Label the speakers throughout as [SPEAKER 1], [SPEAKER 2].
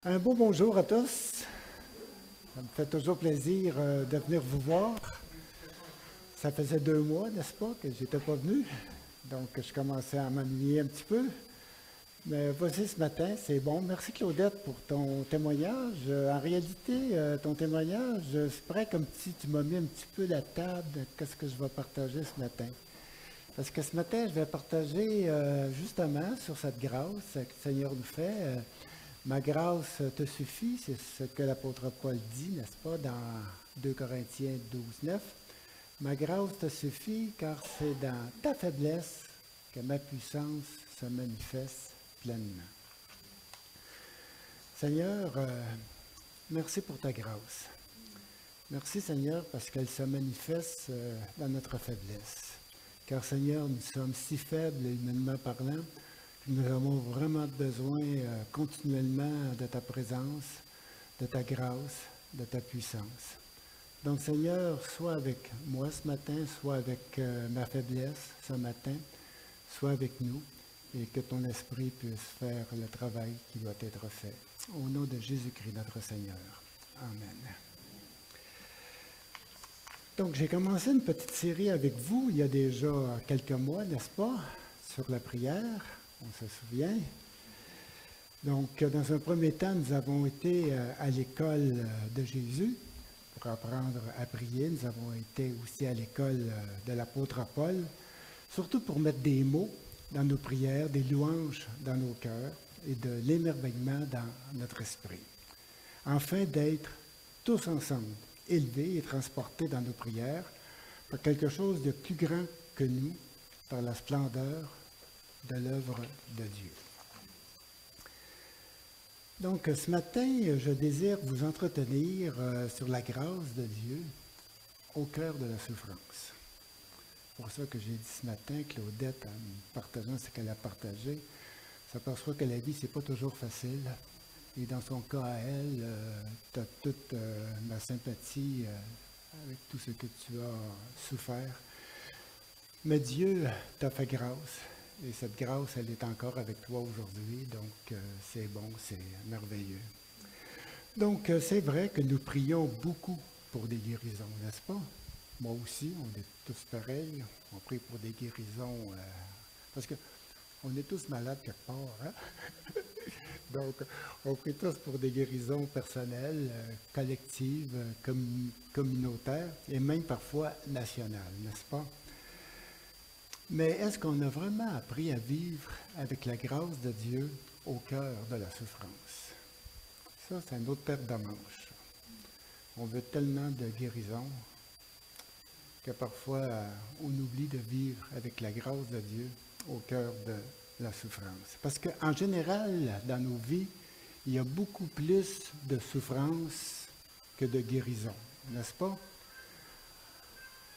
[SPEAKER 1] Un beau bonjour à tous. Ça me fait toujours plaisir de venir vous voir. Ça faisait 2 mois, n'est-ce pas, que je n'étais pas venu. Donc, je commençais à m'ennuyer un petit peu. Mais voici ce matin, c'est bon. Merci Claudette pour ton témoignage. En réalité, ton témoignage, c'est vrai comme si tu m'as mis un petit peu la table de qu'est-ce que je vais partager ce matin. Parce que ce matin, je vais partager justement sur cette grâce que le Seigneur nous fait. Ma grâce te suffit, c'est ce que l'apôtre Paul dit, n'est-ce pas, dans 2 Corinthiens 12, 9. Ma grâce te suffit car c'est dans ta faiblesse que ma puissance se manifeste pleinement. Seigneur, merci pour ta grâce. Merci Seigneur parce qu'elle se manifeste dans notre faiblesse. Car Seigneur, nous sommes si faibles humainement parlant, que nous avons vraiment besoin continuellement de ta présence, de ta grâce, de ta puissance. Donc Seigneur, sois avec moi ce matin, sois avec ma faiblesse ce matin, sois avec nous et que ton esprit puisse faire le travail qui doit être fait. Au nom de Jésus-Christ, notre Seigneur. Amen. Donc, j'ai commencé une petite série avec vous il y a déjà quelques mois, n'est-ce pas, sur la prière, on se souvient. Donc, dans un premier temps, nous avons été à l'école de Jésus pour apprendre à prier. Nous avons été aussi à l'école de l'apôtre Paul, surtout pour mettre des mots dans nos prières, des louanges dans nos cœurs et de l'émerveillement dans notre esprit. Afin d'être tous ensemble élevés et transportés dans nos prières par quelque chose de plus grand que nous, par la splendeur de l'œuvre de Dieu. Donc, ce matin, je désire vous entretenir sur la grâce de Dieu au cœur de la souffrance. C'est pour ça que j'ai dit ce matin, Claudette, en partageant ce qu'elle a partagé, s'aperçoit que la vie, c'est pas toujours facile. Et dans son cas à elle, tu as toute ma sympathie avec tout ce que tu as souffert. Mais Dieu t'a fait grâce. Et cette grâce, elle est encore avec toi aujourd'hui. Donc, c'est bon, c'est merveilleux. Donc, c'est vrai que nous prions beaucoup pour des guérisons, n'est-ce pas? Moi aussi, on est tous pareils. On prie pour des guérisons. Parce qu'on est tous malades quelque part, hein? Donc, on prie tous pour des guérisons personnelles, collectives, communautaires et même parfois nationales, n'est-ce pas? Mais est-ce qu'on a vraiment appris à vivre avec la grâce de Dieu au cœur de la souffrance? Ça, c'est une autre paire de manches. On veut tellement de guérison que parfois on oublie de vivre avec la grâce de Dieu au cœur de la souffrance. Parce qu'en général, dans nos vies, il y a beaucoup plus de souffrance que de guérison, n'est-ce pas?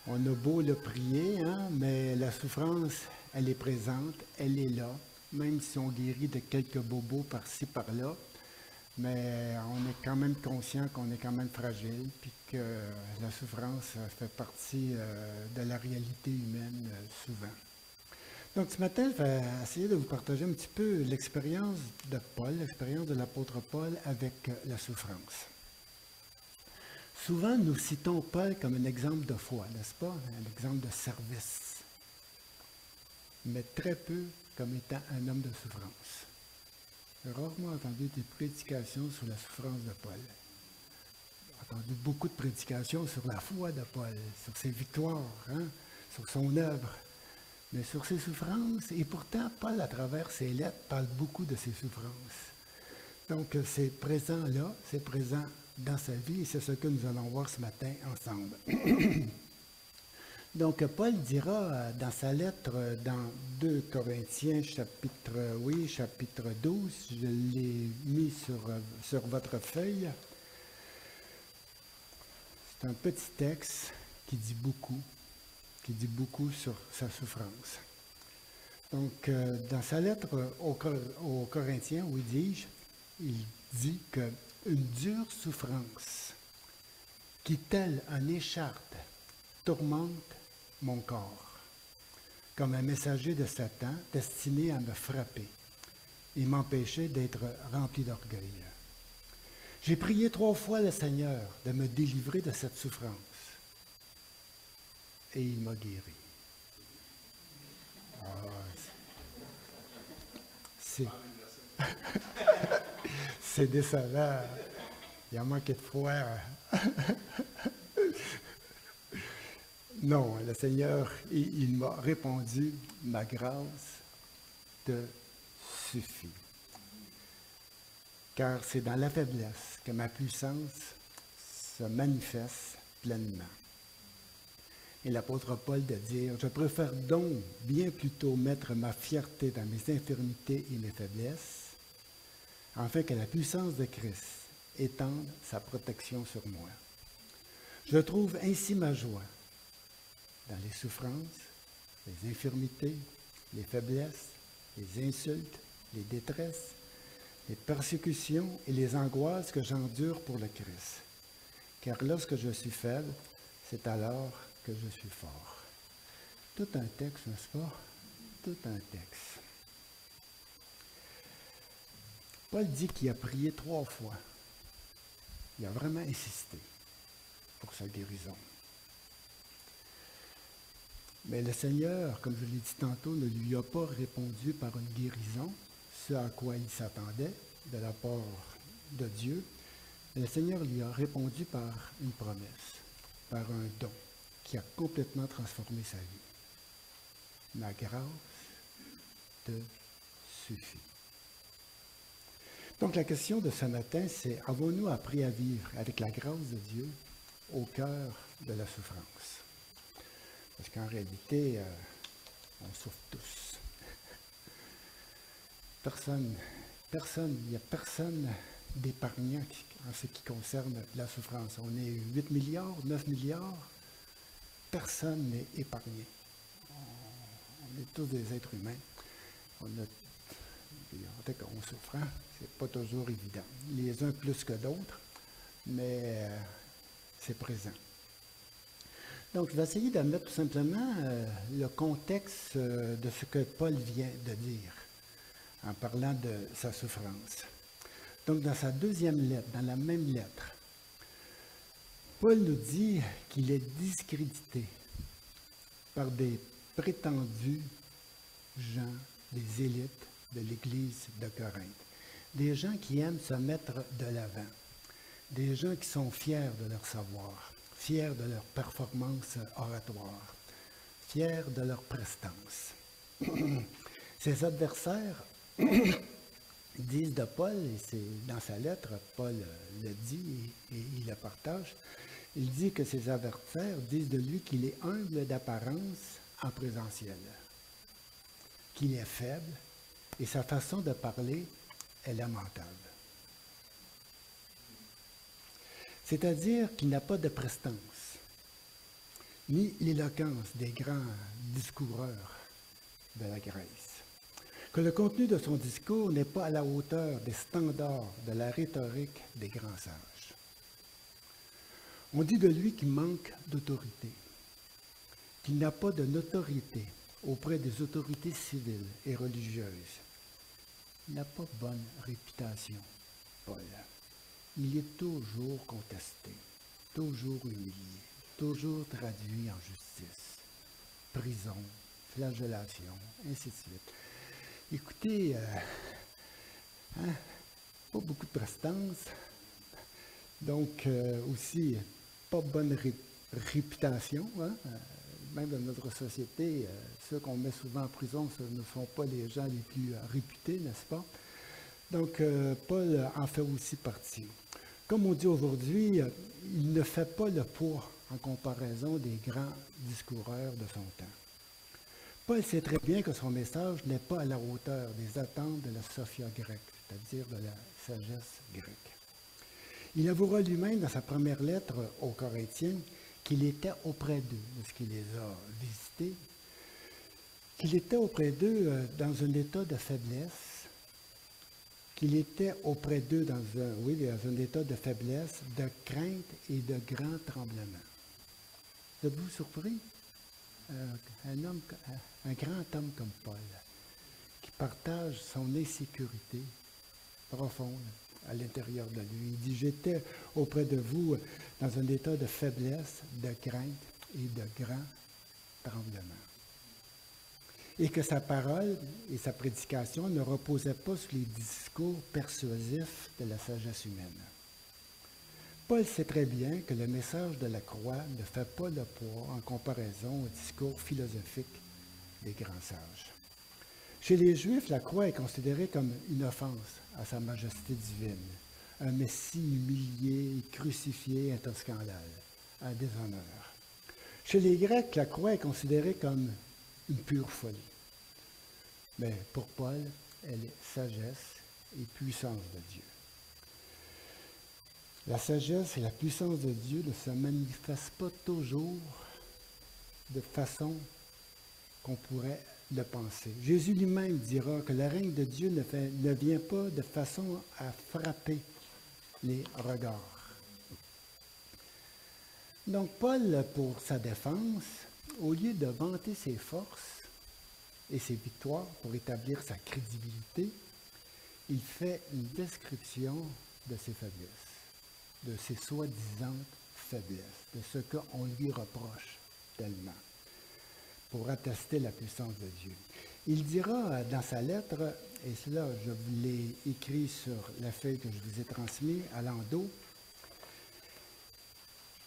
[SPEAKER 1] On a beau le prier, hein, mais la souffrance, elle est présente, elle est là, même si on guérit de quelques bobos par-ci, par-là, mais on est quand même conscient qu'on est quand même fragile, puis que la souffrance fait partie de la réalité humaine souvent. Donc, ce matin, je vais essayer de vous partager un petit peu l'expérience de Paul, l'expérience de l'apôtre Paul avec la souffrance. Souvent, nous citons Paul comme un exemple de foi, n'est-ce pas? Un exemple de service. Mais très peu comme étant un homme de souffrance. J'ai rarement entendu des prédications sur la souffrance de Paul. J'ai entendu beaucoup de prédications sur la foi de Paul, sur ses victoires, hein, sur son œuvre. Mais sur ses souffrances, et pourtant, Paul, à travers ses lettres, parle beaucoup de ses souffrances. Donc, c'est présent là, c'est présent dans sa vie, et c'est ce que nous allons voir ce matin ensemble. Donc, Paul dira dans sa lettre, dans 2 Corinthiens, chapitre 12, je l'ai mis sur votre feuille. C'est un petit texte qui dit beaucoup sur sa souffrance. Donc, dans sa lettre aux Corinthiens, où dis-je, il dit qu'une dure souffrance qui, telle un écharpe, tourmente mon corps, comme un messager de Satan destiné à me frapper et m'empêcher d'être rempli d'orgueil. J'ai prié 3 fois le Seigneur de me délivrer de cette souffrance. Et il m'a guéri. Ah, c'est c'est décevant. Il a manqué de foi. Non, le Seigneur, il m'a répondu, ma grâce te suffit. Car c'est dans la faiblesse que ma puissance se manifeste pleinement. Et l'apôtre Paul de dire, je préfère donc bien plutôt mettre ma fierté dans mes infirmités et mes faiblesses, afin que la puissance de Christ étende sa protection sur moi. Je trouve ainsi ma joie dans les souffrances, les infirmités, les faiblesses, les insultes, les détresses, les persécutions et les angoisses que j'endure pour le Christ. Car lorsque je suis faible, c'est alors que je suis fort. Tout un texte, n'est-ce pas? Tout un texte. Paul dit qu'il a prié 3 fois. Il a vraiment insisté pour sa guérison. Mais le Seigneur, comme je l'ai dit tantôt, ne lui a pas répondu par une guérison, ce à quoi il s'attendait de la part de Dieu. Mais le Seigneur lui a répondu par une promesse, par un don qui a complètement transformé sa vie. Ma grâce te suffit. Donc la question de ce matin, c'est avons-nous appris à vivre avec la grâce de Dieu au cœur de la souffrance? Parce qu'en réalité, on souffre tous. Il n'y a personne d'épargnant en ce qui concerne la souffrance. On est 8 milliards, 9 milliards, personne n'est épargné. On est tous des êtres humains. En fait qu'on souffre, hein? C'est pas toujours évident. Les uns plus que d'autres, mais c'est présent. Donc, je vais essayer de mettre tout simplement le contexte de ce que Paul vient de dire en parlant de sa souffrance. Donc, dans sa deuxième lettre, dans la même lettre, Paul nous dit qu'il est discrédité par des prétendus gens, des élites de l'Église de Corinthe. Des gens qui aiment se mettre de l'avant. Des gens qui sont fiers de leur savoir, fiers de leur performance oratoire, fiers de leur prestance. Ses adversaires disent de Paul, et c'est dans sa lettre, Paul le dit et il le partage, il dit que ses adversaires disent de lui qu'il est humble d'apparence en présentiel, qu'il est faible et sa façon de parler est lamentable. C'est-à-dire qu'il n'a pas de prestance, ni l'éloquence des grands discoureurs de la Grèce. Que le contenu de son discours n'est pas à la hauteur des standards de la rhétorique des grands sages. On dit de lui qu'il manque d'autorité, qu'il n'a pas de notoriété auprès des autorités civiles et religieuses. Il n'a pas bonne réputation, Paul. Il est toujours contesté, toujours humilié, toujours traduit en justice, prison, flagellation, ainsi de suite. Écoutez, pas beaucoup de prestance, donc aussi pas bonne réputation. Même dans notre société, ceux qu'on met souvent en prison, ce ne sont pas les gens les plus réputés, n'est-ce pas? Donc, Paul en fait aussi partie. Comme on dit aujourd'hui, il ne fait pas le poids en comparaison des grands discoureurs de son temps. Paul sait très bien que son message n'est pas à la hauteur des attentes de la sophia grecque, c'est-à-dire de la sagesse grecque. Il avouera lui-même dans sa première lettre aux Corinthiens qu'il était auprès d'eux, lorsqu'il les a visités, qu'il était auprès d'eux dans un état de faiblesse, qu'il était auprès d'eux dans un état de faiblesse, de crainte et de grand tremblement. Êtes-vous surpris? Un grand homme comme Paul, qui partage son insécurité profonde à l'intérieur de lui. Il dit, j'étais auprès de vous dans un état de faiblesse, de crainte et de grand tremblement. Et que sa parole et sa prédication ne reposaient pas sur les discours persuasifs de la sagesse humaine. Paul sait très bien que le message de la croix ne fait pas le poids en comparaison au discours philosophique des grands sages. Chez les Juifs, la croix est considérée comme une offense à sa majesté divine, un Messie humilié, crucifié est un scandale, un déshonneur. Chez les Grecs, la croix est considérée comme une pure folie. Mais pour Paul, elle est sagesse et puissance de Dieu. La sagesse et la puissance de Dieu ne se manifestent pas toujours de façon qu'on pourrait le penser. Jésus lui-même dira que le règne de Dieu ne vient pas de façon à frapper les regards. Donc Paul, pour sa défense, au lieu de vanter ses forces et ses victoires pour établir sa crédibilité, il fait une description de ses faiblesses, de ses soi-disant faiblesses, de ce qu'on lui reproche tellement, pour attester la puissance de Dieu. Il dira dans sa lettre, et cela je vous l'ai écrit sur la feuille que je vous ai transmise à l'endos,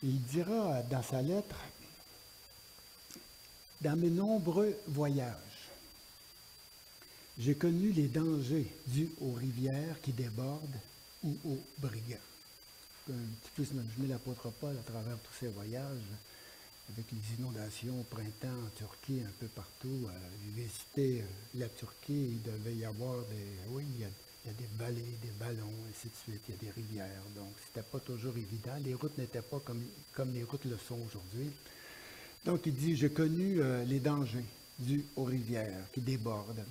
[SPEAKER 1] il dira dans sa lettre, dans mes nombreux voyages, j'ai connu les dangers dus aux rivières qui débordent ou aux brigands. Un petit peu s'imaginer l'apôtre Paul à travers tous ces voyages, avec les inondations au printemps en Turquie, un peu partout. J'ai visité la Turquie, il devait y avoir il y a des vallées, des ballons, ainsi de suite, il y a des rivières. Donc, c'était pas toujours évident. Les routes n'étaient pas comme les routes le sont aujourd'hui. Donc, il dit, j'ai connu les dangers dus aux rivières qui débordent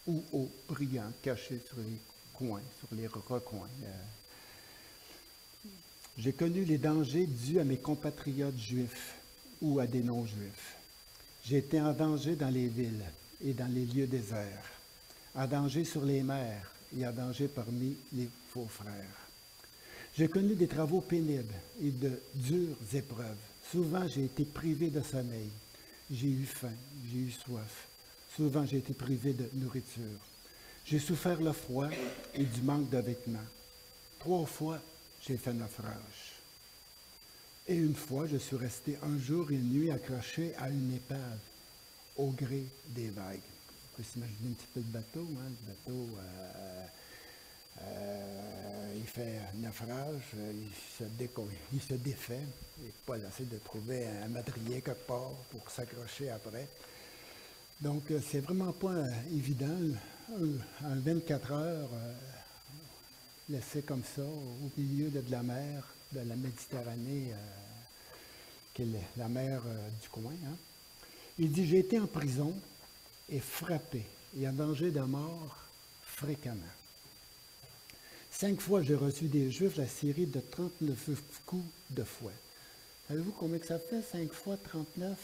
[SPEAKER 1] ou aux brigands cachés sur les coins, sur les recoins. J'ai connu les dangers dus à mes compatriotes juifs ou à des non-juifs. J'ai été en danger dans les villes et dans les lieux déserts, en danger sur les mers et en danger parmi les faux frères. J'ai connu des travaux pénibles et de dures épreuves. Souvent, j'ai été privé de sommeil. J'ai eu faim, j'ai eu soif. Souvent, j'ai été privé de nourriture. J'ai souffert le froid et du manque de vêtements. 3 fois, j'ai fait naufrage. Et une fois, je suis resté un jour et une nuit accroché à une épave au gré des vagues. On peut s'imaginer un petit peu le bateau. Hein? Le bateau, il fait naufrage, il se défait. Et Paul essaie de trouver un madrier quelque part pour s'accrocher après. Donc, c'est vraiment pas évident, en 24 heures, laissé comme ça, au milieu de la mer, de la Méditerranée, qui est la mer du coin. Hein. Il dit, j'ai été en prison et frappé, et en danger de mort fréquemment. 5 fois, j'ai reçu des Juifs la série de 39 coups de fouet. Savez-vous combien que ça fait, 5 fois 39?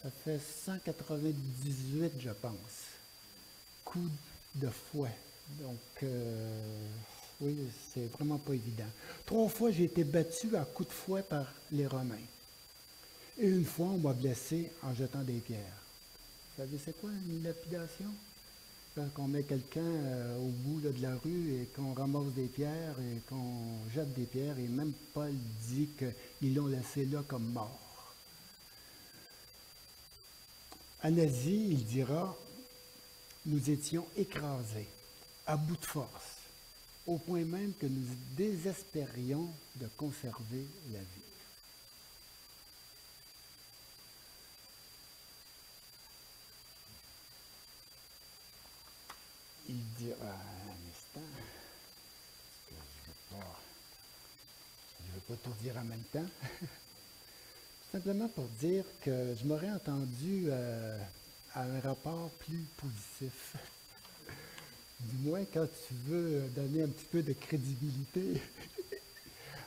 [SPEAKER 1] Ça fait 198, je pense, coups de fouet. Donc, oui, c'est vraiment pas évident. 3 fois, j'ai été battu à coups de fouet par les Romains. Et une fois, on m'a blessé en jetant des pierres. Vous savez, c'est quoi une lapidation? Quand on met quelqu'un au bout de la rue et qu'on ramasse des pierres et qu'on jette des pierres, et même Paul dit qu'ils l'ont laissé là comme mort. En Asie, il dira, nous étions écrasés, à bout de force, au point même que nous désespérions de conserver la vie. Il dira, un instant, parce que je ne veux pas tout dire en même temps. Simplement pour dire que je m'aurais entendu à un rapport plus positif. Du moins, quand tu veux donner un petit peu de crédibilité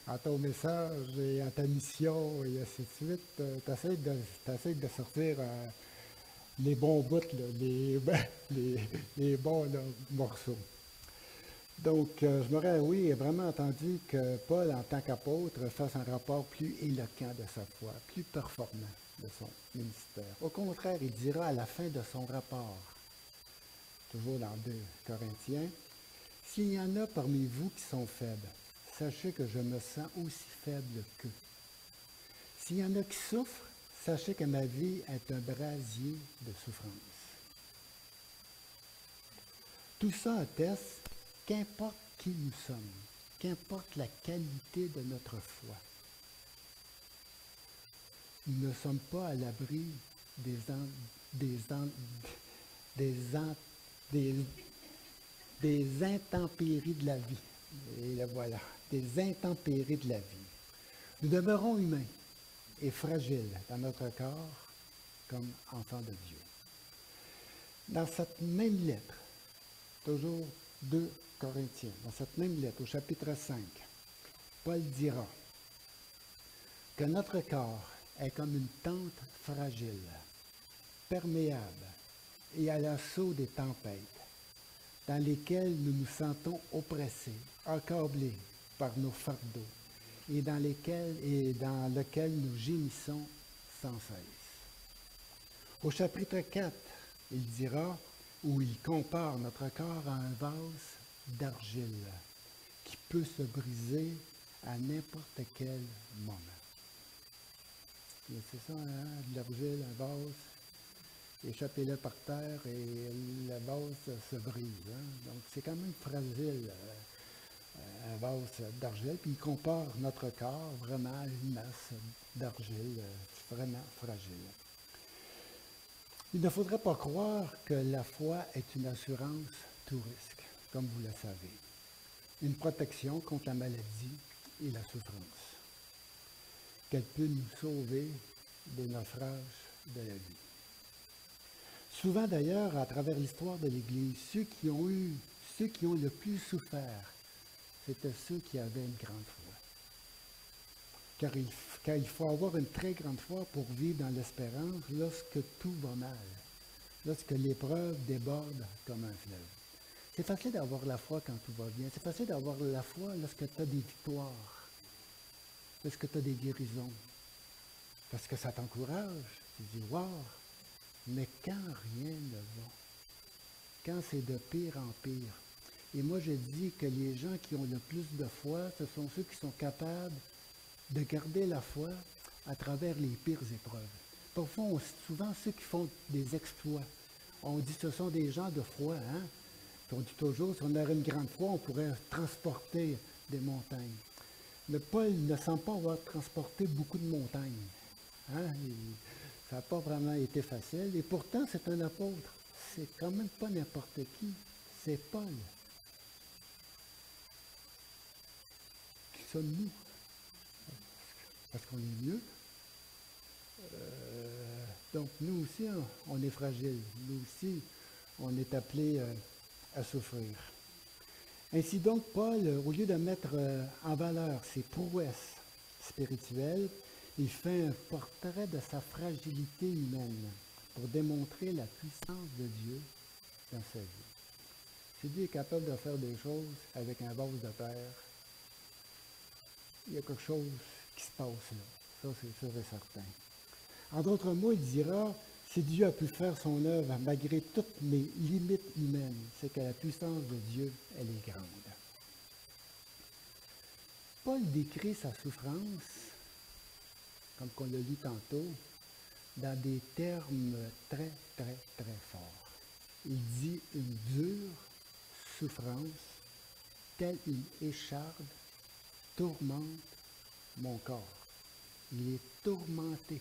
[SPEAKER 1] à ton message et à ta mission et ainsi de suite, tu essaies de sortir les bons bouts, là, les bons là, morceaux. Donc, je m'aurais, oui, vraiment entendu que Paul, en tant qu'apôtre, fasse un rapport plus éloquent de sa foi, plus performant de son ministère. Au contraire, il dira à la fin de son rapport, toujours dans 2 Corinthiens, s'il y en a parmi vous qui sont faibles, sachez que je me sens aussi faible qu'eux. S'il y en a qui souffrent, sachez que ma vie est un brasier de souffrance. Tout ça atteste qu'importe qui nous sommes, qu'importe la qualité de notre foi, nous ne sommes pas à l'abri des intempéries de la vie. Et là, voilà, des intempéries de la vie. Nous demeurons humains et fragiles dans notre corps comme enfants de Dieu. Dans cette même lettre, toujours 2 Corinthiens, dans cette même lettre, au chapitre 5, Paul dira que notre corps est comme une tente fragile, perméable et à l'assaut des tempêtes, dans lesquelles nous nous sentons oppressés, accablés par nos fardeaux, et dans lequel nous gémissons sans cesse. Au chapitre 4, il dira, où il compare notre corps à un vase d'argile qui peut se briser à n'importe quel moment. C'est ça, hein? De l'argile, un vase, échappez-le par terre et le vase se brise. Hein? Donc c'est quand même fragile, un vase d'argile. Puis il compare notre corps vraiment à une masse d'argile, vraiment fragile. Il ne faudrait pas croire que la foi est une assurance tout risque, comme vous le savez. Une protection contre la maladie et la souffrance. Qu'elle peut nous sauver des naufrages de la vie. Souvent d'ailleurs, à travers l'histoire de l'Église, ceux qui ont le plus souffert, c'était ceux qui avaient une grande foi. Car il faut avoir une très grande foi pour vivre dans l'espérance lorsque tout va mal, lorsque l'épreuve déborde comme un fleuve. C'est facile d'avoir la foi quand tout va bien. C'est facile d'avoir la foi lorsque tu as des victoires, lorsque tu as des guérisons, parce que ça t'encourage. Tu dis, wow! Mais quand rien ne va, quand c'est de pire en pire, et moi je dis que les gens qui ont le plus de foi, ce sont ceux qui sont capables de garder la foi à travers les pires épreuves. Parfois, souvent ceux qui font des exploits, on dit que ce sont des gens de foi, hein? Puis on dit toujours, si on avait une grande foi, on pourrait transporter des montagnes. Mais Paul ne semble pas avoir transporté beaucoup de montagnes. Hein? Ça n'a pas vraiment été facile. Et pourtant, c'est un apôtre. C'est quand même pas n'importe qui. C'est Paul. Qui sommes-nous? Parce qu'on est mieux. Donc, nous aussi, on est fragile. Nous aussi, on est appelé à souffrir. Ainsi donc, Paul, au lieu de mettre en valeur ses prouesses spirituelles, il fait un portrait de sa fragilité humaine pour démontrer la puissance de Dieu dans sa vie. Si Dieu est capable de faire des choses avec un vase de terre, il y a quelque chose qui se passe là. Ça, c'est sûr et certain. En d'autres mots, il dira, si Dieu a pu faire son œuvre malgré toutes mes limites humaines, c'est que la puissance de Dieu, elle est grande. Paul décrit sa souffrance, comme on l'a lu tantôt, dans des termes très, très, très forts. Il dit une dure souffrance, telle une écharde, tourmente mon corps. Il est tourmenté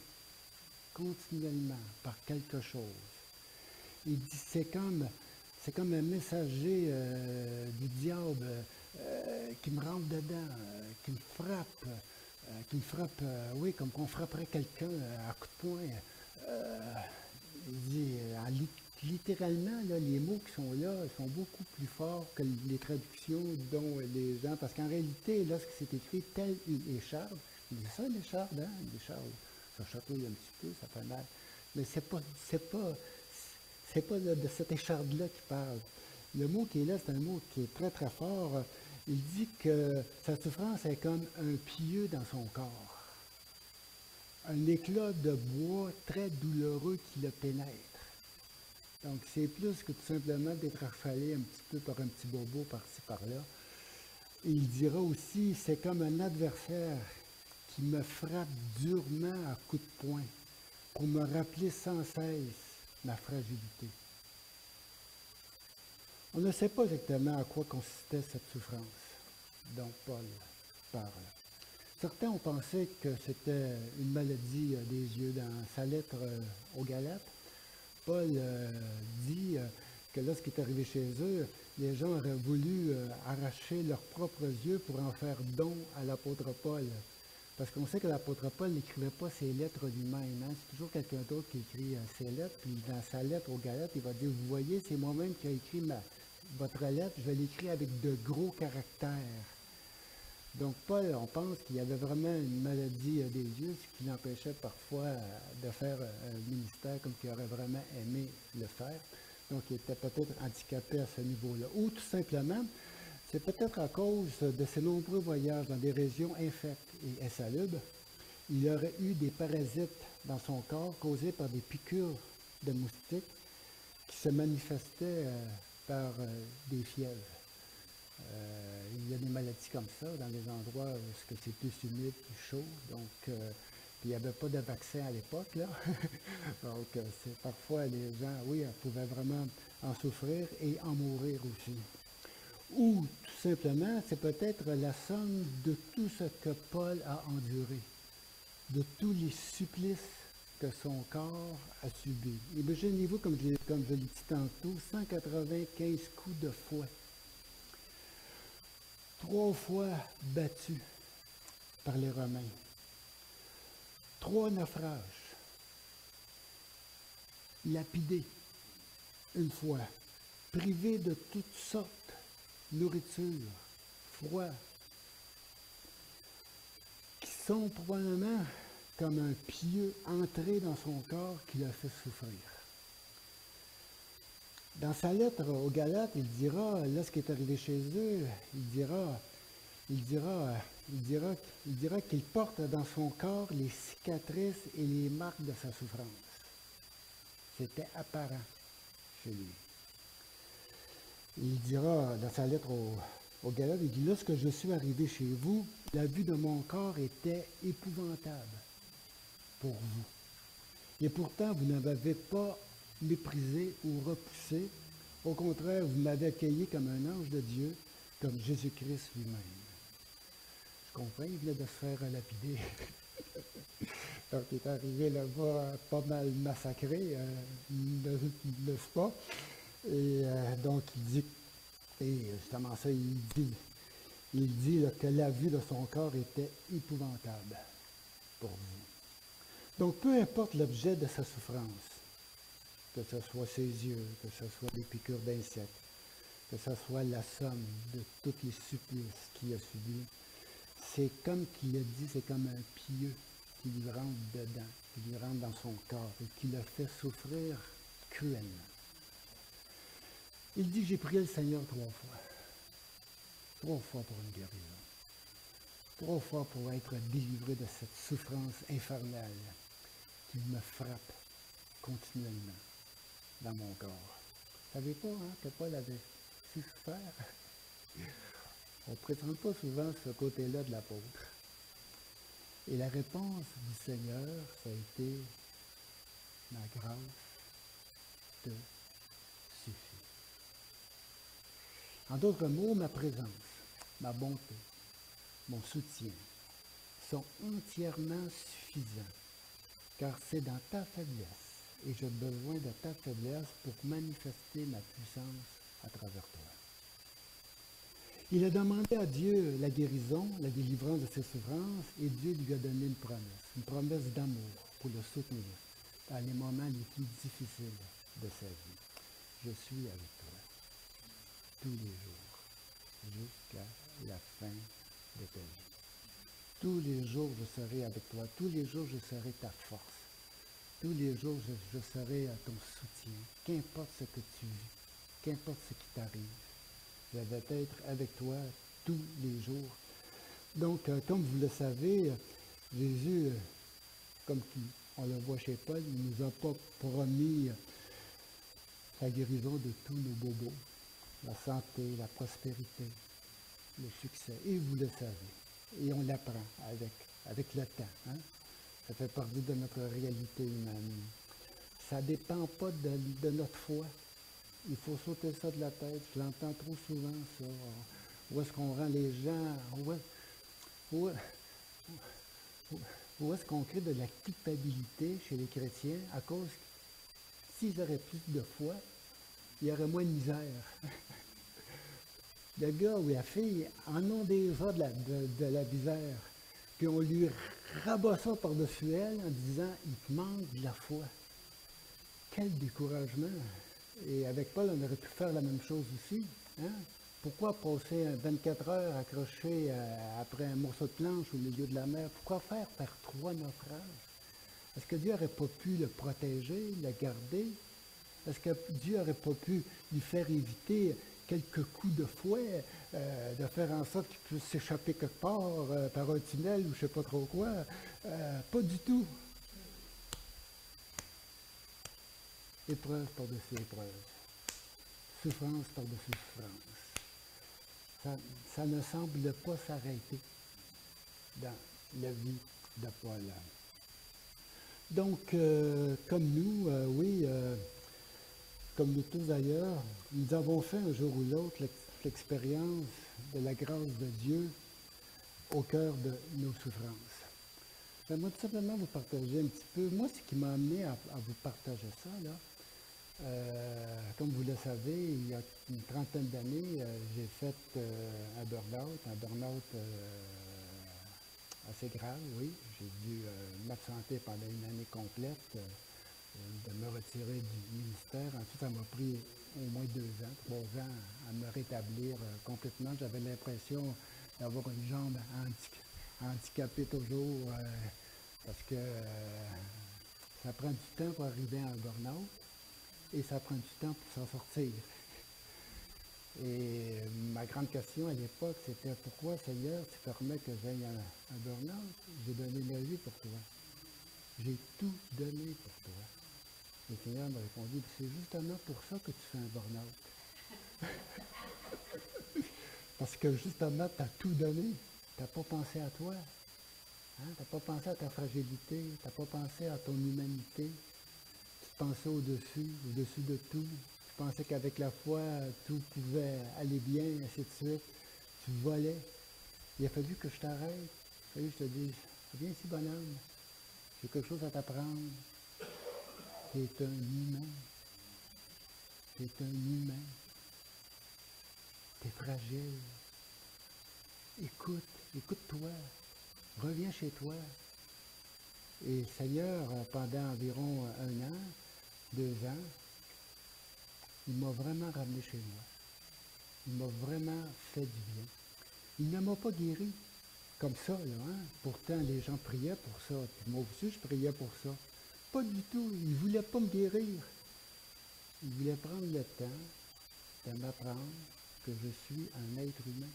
[SPEAKER 1] continuellement par quelque chose. Il dit c'est comme un messager du diable qui me rentre dedans, qui me frappe, oui, comme qu'on frapperait quelqu'un à coup de poing. Il dit, littéralement, là, les mots qui sont là sont beaucoup plus forts que les traductions dont les gens, parce qu'en réalité, lorsque c'est écrit telle une écharde, il dit ça, une écharde, hein, une écharde, ça chatouille un petit peu, ça fait mal. Mais c'est pas de cette écharde-là qu'il parle. Le mot qui est là, c'est un mot qui est très très fort. Il dit que sa souffrance est comme un pieu dans son corps. Un éclat de bois très douloureux qui le pénètre. Donc, c'est plus que tout simplement d'être affalé un petit peu par un petit bobo par-ci, par-là. Et il dira aussi, c'est comme un adversaire qui me frappe durement à coups de poing pour me rappeler sans cesse ma fragilité. On ne sait pas exactement à quoi consistait cette souffrance dont Paul parle. Certains ont pensé que c'était une maladie des yeux. Dans sa lettre aux Galates, Paul dit que lorsqu'il est arrivé chez eux, les gens auraient voulu arracher leurs propres yeux pour en faire don à l'apôtre Paul. Parce qu'on sait que l'apôtre Paul n'écrivait pas ses lettres lui-même. Hein? C'est toujours quelqu'un d'autre qui écrit ses lettres. Puis dans sa lettre aux Galates, il va dire, vous voyez, c'est moi-même qui ai écrit votre lettre. Je l'ai avec de gros caractères. Donc Paul, on pense qu'il y avait vraiment une maladie des yeux, ce qui l'empêchait parfois de faire un ministère comme qu'il aurait vraiment aimé le faire. Donc il était peut-être handicapé à ce niveau-là. Ou tout simplement, c'est peut-être à cause de ses nombreux voyages dans des régions infectes et insalubres, il aurait eu des parasites dans son corps causés par des piqûres de moustiques qui se manifestaient par des fièvres. Il y a des maladies comme ça dans les endroits où c'est plus humide, plus chaud. Donc, puis il n'y avait pas de vaccin à l'époque, là. Donc, parfois les gens, oui, pouvaient vraiment en souffrir et en mourir aussi. Ou tout simplement, c'est peut-être la somme de tout ce que Paul a enduré, de tous les supplices que son corps a subis. Imaginez-vous, comme je l'ai dit tantôt, 195 coups de fouet. 3 fois battu par les Romains. 3 naufrages. Lapidé une fois. Privé de toutes sortes. Nourriture, froid. Qui sont probablement comme un pieu entré dans son corps qui l'a fait souffrir. Dans sa lettre aux Galates, il dira, lorsqu'il est arrivé chez eux, il dira qu'il porte dans son corps les cicatrices et les marques de sa souffrance. C'était apparent chez lui. Il dira dans sa lettre aux Galates, il dit, lorsque je suis arrivé chez vous, la vue de mon corps était épouvantable pour vous. Et pourtant, vous ne m'avez pas méprisé ou repoussé. Au contraire, vous m'avez accueilli comme un ange de Dieu, comme Jésus-Christ lui-même. Je comprends, il venait de se faire lapider. Donc, il est arrivé là-bas pas mal massacré, n'est-ce pas? Et donc, il dit, et justement ça, il dit là, que la vue de son corps était épouvantable pour vous. Donc, peu importe l'objet de sa souffrance, que ce soit ses yeux, que ce soit des piqûres d'insectes, que ce soit la somme de tous les supplices qu'il a subis, c'est comme qu'il a dit, c'est comme un pieu qui lui rentre dedans, qui lui rentre dans son corps et qui le fait souffrir cruellement. Il dit, j'ai prié le Seigneur 3 fois. 3 fois pour une guérison. 3 fois pour être délivré de cette souffrance infernale qui me frappe continuellement dans mon corps. Vous ne savez pas que Paul avait souffert? On ne présente pas souvent ce côté-là de l'apôtre. Et la réponse du Seigneur, ça a été « Ma grâce te suffit ». En d'autres mots, ma présence, ma bonté, mon soutien sont entièrement suffisants, car c'est dans ta faiblesse, et j'ai besoin de ta faiblesse pour manifester ma puissance à travers toi. Il a demandé à Dieu la guérison, la délivrance de ses souffrances, et Dieu lui a donné une promesse d'amour pour le soutenir dans les moments les plus difficiles de sa vie. Je suis avec toi tous les jours, jusqu'à la fin de ta vie. Tous les jours, je serai avec toi. Tous les jours, je serai ta force. Tous les jours, je serai à ton soutien. Qu'importe ce que tu vis. qu'importe ce qui t'arrive. Je vais être avec toi tous les jours. Donc, comme vous le savez, Jésus, comme on le voit chez Paul, il ne nous a pas promis la guérison de tous nos bobos, la santé, la prospérité, le succès. Et vous le savez. Et on l'apprend avec le temps. Hein? Ça fait partie de notre réalité humaine. Ça ne dépend pas de notre foi. Il faut sauter ça de la tête. Je l'entends trop souvent, ça. Où est-ce qu'on rend les gens... Où est-ce qu'on crée de la culpabilité chez les chrétiens à cause s'ils auraient plus de foi, il y aurait moins de misère. Le gars ou la fille en ont déjà de la misère. Puis on lui rabat ça par-dessus elle en disant « il te manque de la foi ». Quel découragement! Et avec Paul, on aurait pu faire la même chose aussi. Hein? Pourquoi passer 24 heures accroché après un morceau de planche au milieu de la mer? Pourquoi faire par 3 naufrages? Est-ce que Dieu n'aurait pas pu le protéger, le garder? Est-ce que Dieu n'aurait pas pu lui faire éviter quelques coups de fouet, de faire en sorte qu'il puisse s'échapper quelque part par un tunnel ou je ne sais pas trop quoi? Pas du tout. Épreuve par-dessus épreuve. Souffrance par-dessus souffrance. Ça ne semble pas s'arrêter dans la vie de Paul. Donc, comme nous, oui, comme nous tous d'ailleurs, nous avons fait un jour ou l'autre l'expérience de la grâce de Dieu au cœur de nos souffrances. J'aimerais tout simplement vous partager un petit peu, moi, ce qui m'a amené à vous partager ça, là. Comme vous le savez, il y a une trentaine d'années, j'ai fait un burn-out assez grave, oui. J'ai dû m'absenter pendant une année complète, de me retirer du ministère. Ensuite, ça m'a pris au moins 3 ans à me rétablir complètement. J'avais l'impression d'avoir une jambe handicapée toujours, parce que ça prend du temps pour arriver à un burn-out. Et ça prend du temps pour s'en sortir. Et ma grande question à l'époque, c'était pourquoi, Seigneur, tu permets que j'aille un burn-out? J'ai donné ma vie pour toi. J'ai tout donné pour toi. Et le Seigneur m'a répondu, c'est justement pour ça que tu fais un burn-out. Parce que justement, tu as tout donné. Tu n'as pas pensé à toi. Hein? Tu n'as pas pensé à ta fragilité. Tu n'as pas pensé à ton humanité. Tu pensais au-dessus de tout. Tu pensais qu'avec la foi, tout pouvait aller bien, ainsi de suite. Tu volais. Il a fallu que je t'arrête. Il a fallu que je te dise, viens ici, bonhomme. J'ai quelque chose à t'apprendre. Tu es un humain. Tu es un humain. Tu es fragile. Écoute-toi. Reviens chez toi. Et Seigneur, pendant environ 1 an, 2 ans, il m'a vraiment ramené chez moi. Il m'a vraiment fait du bien. Il ne m'a pas guéri comme ça, là, hein? Pourtant, les gens priaient pour ça. Puis moi aussi, je priais pour ça. Pas du tout. Il ne voulait pas me guérir. Il voulait prendre le temps de m'apprendre que je suis un être humain.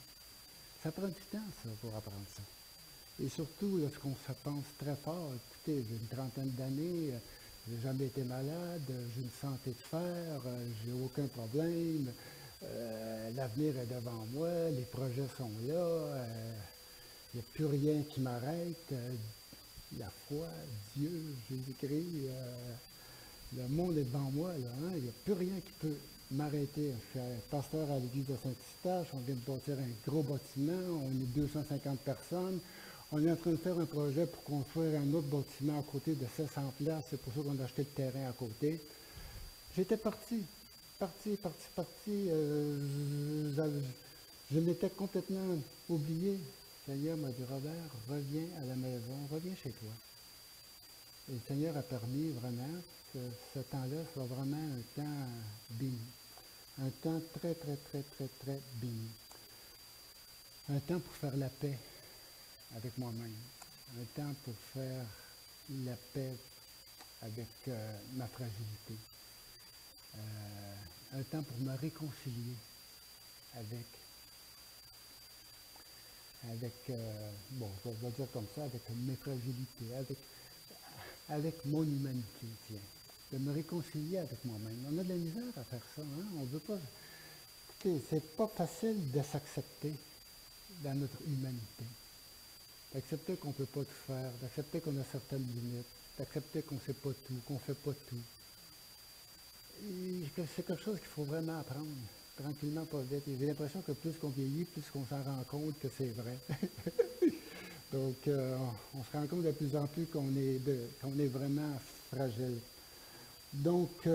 [SPEAKER 1] Ça prend du temps, ça, pour apprendre ça. Et surtout, lorsqu'on se pense très fort, écoutez, j'ai une trentaine d'années, j'ai jamais été malade, j'ai une santé de fer, j'ai aucun problème, l'avenir est devant moi, les projets sont là, il n'y a plus rien qui m'arrête, la foi, Dieu, Jésus-Christ, le monde est devant moi, là, hein, il n'y a plus rien qui peut m'arrêter. Je suis pasteur à l'église de Saint-Eustache, on vient de bâtir un gros bâtiment, on est 250 personnes. On est en train de faire un projet pour construire un autre bâtiment à côté de 700 places. C'est pour ça qu'on a acheté le terrain à côté. J'étais parti. Je m'étais complètement oublié. Le Seigneur m'a dit, Robert, reviens à la maison, reviens chez toi. Et le Seigneur a permis vraiment que ce temps-là soit vraiment un temps béni. Un temps très, très, très, très, très béni. Un temps pour faire la paix avec moi-même, un temps pour faire la paix avec ma fragilité. un temps pour me réconcilier avec, bon, je vais dire comme ça, avec mes fragilités, avec mon humanité, tiens. De me réconcilier avec moi-même. On a de la misère à faire ça, hein? On veut pas. C'est pas facile de s'accepter dans notre humanité. D'accepter qu'on ne peut pas tout faire, d'accepter qu'on a certaines limites, d'accepter qu'on ne sait pas tout, qu'on ne fait pas tout. C'est quelque chose qu'il faut vraiment apprendre, tranquillement, pas vite. Et j'ai l'impression que plus qu'on vieillit, plus qu'on s'en rend compte que c'est vrai. Donc, on se rend compte de plus en plus qu'on est vraiment fragile. Donc,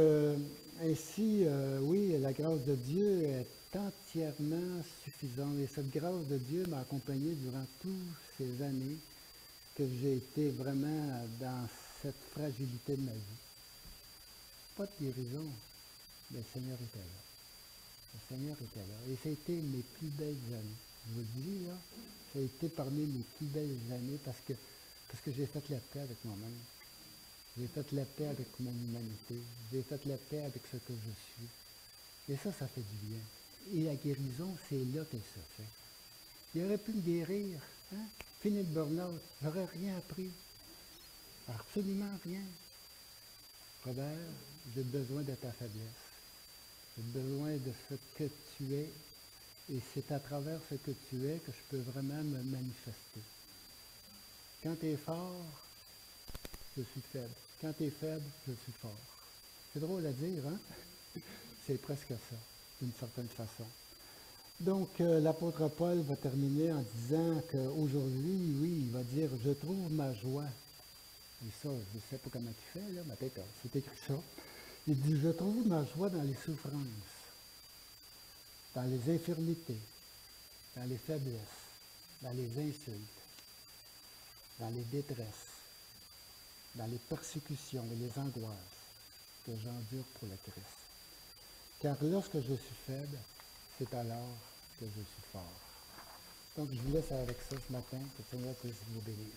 [SPEAKER 1] ainsi, oui, la grâce de Dieu est entièrement suffisante. Et cette grâce de Dieu m'a accompagné durant toutes ces années que j'ai été vraiment dans cette fragilité de ma vie. Pas de guérison, mais le Seigneur était là. Le Seigneur était là. Et ça a été mes plus belles années. Je vous le dis, là, ça a été parmi mes plus belles années parce que j'ai fait la paix avec moi-même. J'ai fait la paix avec mon humanité. J'ai fait la paix avec ce que je suis. Et ça fait du bien. Et la guérison, c'est là qu'elle se fait. Il aurait pu me guérir, hein? Fini le burn-out. J'aurais rien appris. Absolument rien. Robert, j'ai besoin de ta faiblesse. J'ai besoin de ce que tu es. Et c'est à travers ce que tu es que je peux vraiment me manifester. Quand tu es fort, je suis faible. Quand tu es faible, je suis fort. C'est drôle à dire, hein? C'est presque ça, d'une certaine façon. Donc, l'apôtre Paul va terminer en disant qu'aujourd'hui, oui, il va dire « Je trouve ma joie ». Et ça, je ne sais pas comment il fait, là, mais peut-être c'est écrit ça. Il dit « Je trouve ma joie dans les souffrances, dans les infirmités, dans les faiblesses, dans les insultes, dans les détresses, dans les persécutions et les angoisses que j'endure pour le Christ. Car lorsque je suis faible, c'est alors que je suis fort. » Donc, je vous laisse avec ça ce matin, que le Seigneur puisse vous bénir.